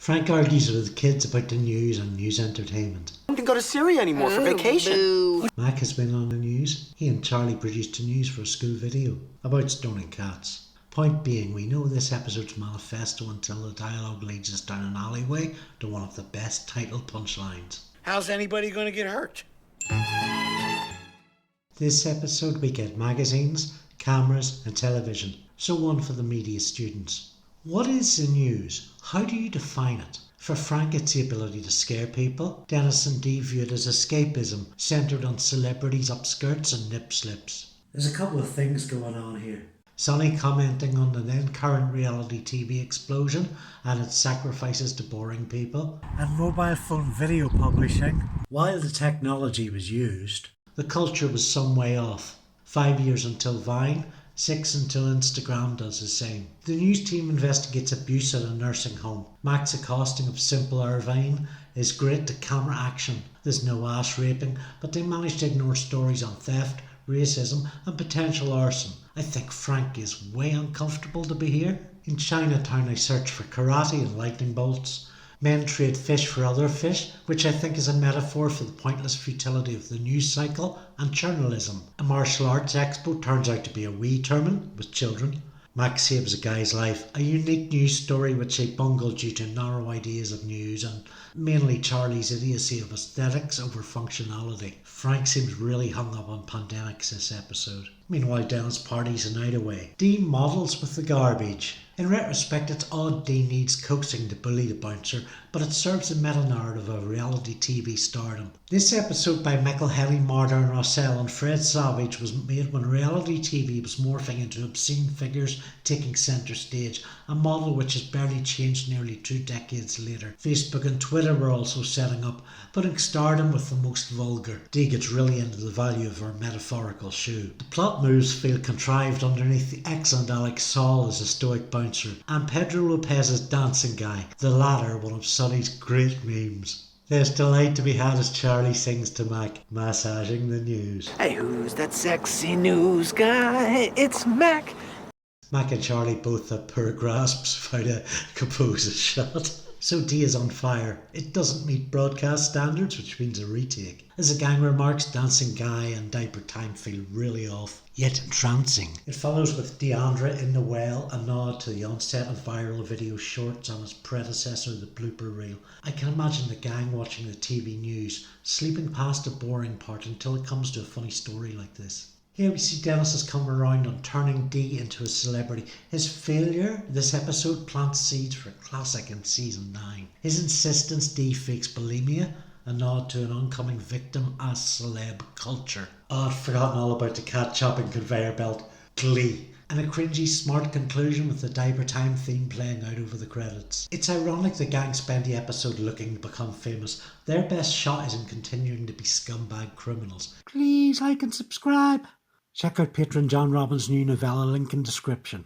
Frank argues with the kids about the news and news entertainment. I don't go to Syria anymore for vacation. Boo. Mac has been on the news. He and Charlie produced the news for a school video about stoning cats. Point being, we know this episode's manifesto until the dialogue leads us down an alleyway to one of the best title punchlines. How's anybody going to get hurt? This episode we get magazines, cameras and television, so one for the media students. What is the news? How do you define it? For Frank, it's the ability to scare people. Dennis and Dee view it as escapism, centred on celebrities' upskirts and nip slips. There's a couple of things going on here. Sonny commenting on the then current reality TV explosion and its sacrifices to boring people. And mobile phone video publishing. While the technology was used, the culture was some way off. 5 years until Vine, 6 until Instagram does the same. The news team investigates abuse at a nursing home. Mac's accosting of Simple Irvine is great to camera action. There's no ass raping, but they manage to ignore stories on theft, racism and potential arson. I think Frank is way uncomfortable to be here. In Chinatown I search for karate and lightning bolts. Men trade fish for other fish, which I think is a metaphor for the pointless futility of the news cycle and journalism. A martial arts expo turns out to be a wee tournament with children. Mac saves a guy's life, a unique news story which they bungled due to narrow ideas of news and mainly Charlie's idiocy of aesthetics over functionality. Frank seems really hung up on pandemics this episode. Meanwhile, Dennis parties a night away. Dee models with the garbage. In retrospect, it's odd Dee needs coaxing to bully the bouncer, but it serves the meta-narrative of reality TV stardom. This episode by Michael Henry Martyr and Rowell and Fred Savage was made when reality TV was morphing into obscene figures taking centre stage, a model which has barely changed nearly 2 decades later. Facebook and Twitter were also setting up, putting stardom with the most vulgar. Dee gets really into the value of her metaphorical shoe. The plot moves feel contrived underneath the excellent Alex Saul as a stoic bouncer, and Pedro Lopez's dancing guy, the latter one of Sonny's great memes. There's delight to be had as Charlie sings to Mac, massaging the news. Hey, who's that sexy news guy? It's Mac. Mac and Charlie both have poor grasps of how to compose a shot. So Dee is on fire. It doesn't meet broadcast standards, which means a retake. As the gang remarks, dancing guy and diaper time feel really off, yet entrancing. It follows with Deandra in the well, a nod to the onset of viral video shorts and its predecessor, the blooper reel. I can imagine the gang watching the TV news, sleeping past the boring part until it comes to a funny story like this. Here we see Dennis has come around on turning Dee into a celebrity. His failure this episode plants seeds for a classic in season 9. His insistence Dee fakes bulimia, a nod to an oncoming victim as celeb culture. Oh, I'd forgotten all about the cat chopping conveyor belt. Glee. And a cringy smart conclusion with the diaper time theme playing out over the credits. It's ironic the gang spend the episode looking to become famous. Their best shot is in continuing to be scumbag criminals. Please like and subscribe. Check out patron John Robbins' new novella, link in description.